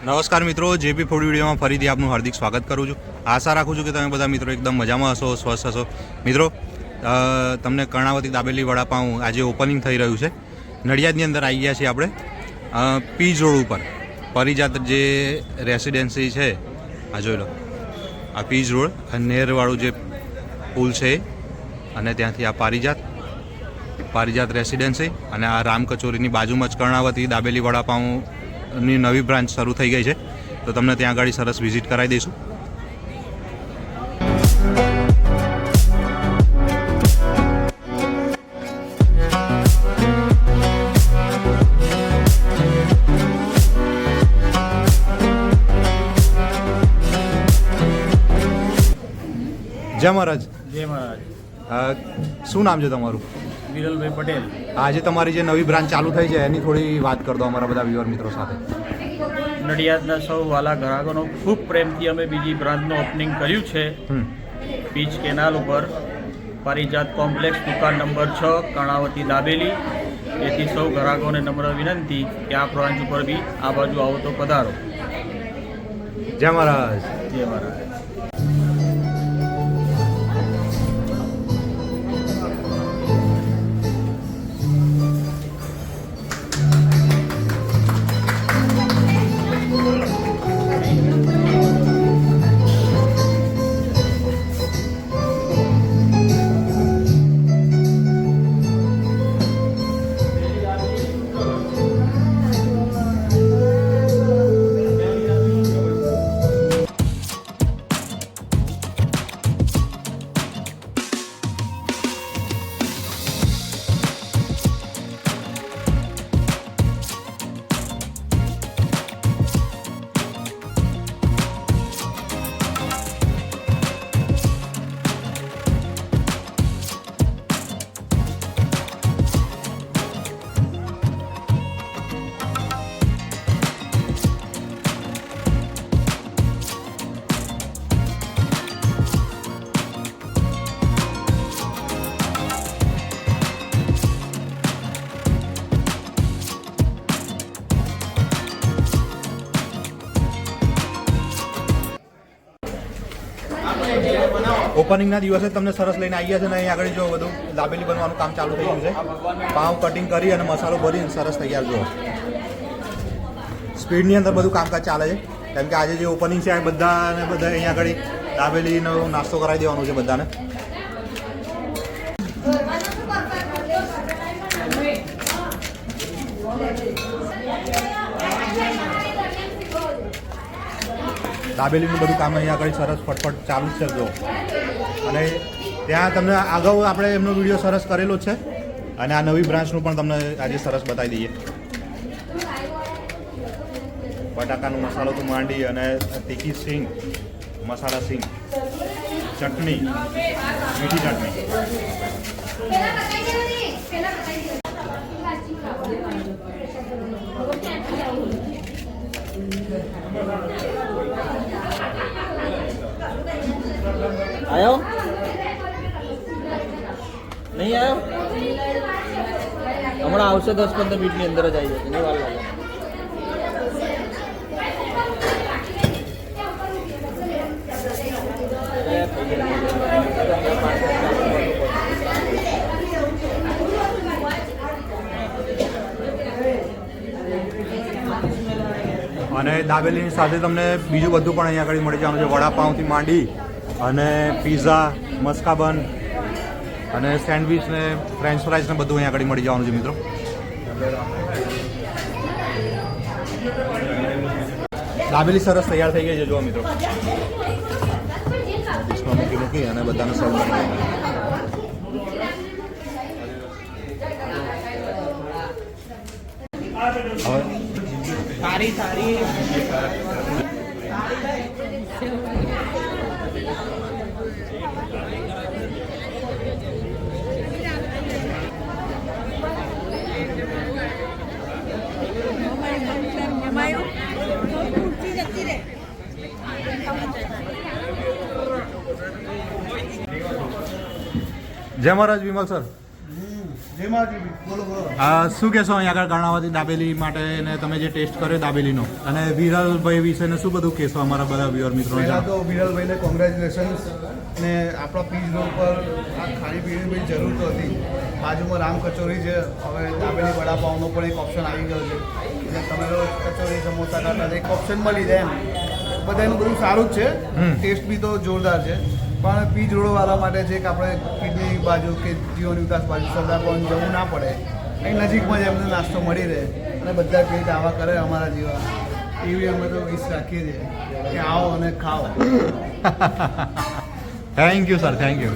નમસ્કાર મિત્રો, JP food વિડીયોમાં ફરીથી આપનું હાર્દિક સ્વાગત કરું છું. આશા રાખું છું કે તમે બધા મિત્રો એકદમ મજામાં હશો, સ્વસ્થ હશો. મિત્રો, તમને કર્ણાવતી દાબેલી વડાપાઉં આજે ઓપનિંગ થઈ રહ્યું છે. નડિયાદની અંદર આવી ગયા છીએ આપણે પીજ રોડ ઉપર. પરિજાત જે રેસિડેન્સી છે, આ જોઈ લો, આ પીજ રોડ નેરવાળું જે પુલ છે અને ત્યાંથી આ પારિજાત રેસિડેન્સી અને આ રામ કચોરીની બાજુમાં જ કર્ણાવતી દાબેલી વડાપાઉંની નવી બ્રાન્ચ શરૂ થઈ ગઈ છે. તો તમને ત્યાં આગળ સરસ વિઝિટ કરાવી દઈશું. જય મહારાજ. જય મહારાજ. શું નામ છે તમારું? વિરલભાઈ પટેલ. આજે તમારી જે નવી બ્રાન્ચ ચાલુ થઈ છે એની થોડી વાત કર દો અમારા બધા વ્યુઅર મિત્રો સાથે. નડિયાદના સૌ વાલા ગ્રાહકોનો ખૂબ પ્રેમથી અમે બીજી બ્રાન્ચનું ઓપનિંગ કર્યું છે બીચ કેનાલ ઉપર, પારિજાત કોમ્પ્લેક્સ, દુકાન નંબર 6, કર્ણાવતી દાબેલી. એથી સૌ ગ્રાહકોને નમ્ર વિનંતી કે આ બ્રાન્ચ ઉપર બી આ બાજુ આવો તો પધારો. જય મહારાજ. જય મહારાજ. ઓપનિંગના દિવસે તમને સરસ લઈને આવી ગયા છે ને અહીં આગળ જો બધું દાબેલી બનવાનું કામ ચાલુ થઈ ગયું છે. પાઉં કટિંગ કરી અને મસાલો ભરીને સરસ તૈયાર જુઓ. સ્પીડની અંદર બધું કામકાજ ચાલે છે કેમ કે આજે જે ઓપનિંગ છે બધાને અહીં આગળ દાબેલીનો નાસ્તો કરાવી દેવાનો છે બધાને. દાબેલીનું બધું કામ અહીંયા આગળ સરસ ફટફટ ચાલુ જ છે જો. અને ત્યાં તમને અગાઉ આપણે એમનો વિડીયો સરસ કરેલો છે અને આ નવી બ્રાન્ચનું પણ તમને આજે સરસ બતાવી દઈએ. બટાકાનો મસાલો તો માંડી અને તીખી સિંગ, મસાલા સિંગ, ચટણી, મીઠી ચટણી. આવ્યો નહીં આવ્યો? હમણાં આવશે 10-15 મિનિટની અંદર જ આવી જશે, નહીં વાર લાગે. અને દાબેલીની સાથે તમને બીજું બધું પણ અહીંયા આગળ મળી જવાનું છે. વડાપાઉંથી માંડી અને પીઝા, મસ્કાબન અને સેન્ડવિચ ને ફ્રેન્ચ ફ્રાઈઝ ને બધું અહીંયા આગળ મળી જવાનું છે મિત્રો. દાબેલી સરસ તૈયાર થઈ ગઈ છે જુઓ મિત્રો. ડીશમાં મૂકી અને બધાને સર્વ કરી. હવે સારી જય મહારાજ વિમલ સર. શું કહેશો અહીંયા આગળ કર્ણાવતી દાબેલી માટે ને તમે જે ટેસ્ટ કર્યો દાબેલીનો અને વિરલભાઈ વિશે ને શું બધું કહેશો અમારા બધા વ્યુઅર મિત્રોને? પહેલાં તો વિરલભાઈને કોંગ્રેચ્યુલેશન્સ. ને આપણા પીચ રોડ પર આ ખાણીપીણીની બધી જરૂર તો હતી. બાજુમાં રામ કચોરી છે, હવે દાબેલી વડાપાવનો પણ એક ઓપ્શન આવી ગયો છે. એટલે તમે રોજ કચોરી સમોસા કરતા એક ઓપ્શન મળી જાય એમ. બધાનું બધું સારું જ છે, ટેસ્ટ બી તો જોરદાર છે. પણ પીચ રોડવાળા માટે છે કે આપણે કિડની બાજુ કે જીવન વિકાસ બાજુ સરદાર ભવન જવું ના પડે, અહીં નજીકમાં જ એમને નાસ્તો મળી રહે અને બધા પેટ આવા કરે અમારા જેવા. એવી અમે તો વિશ રાખીએ છીએ કે આવો અને ખાઓ. Thank you sir, thank you.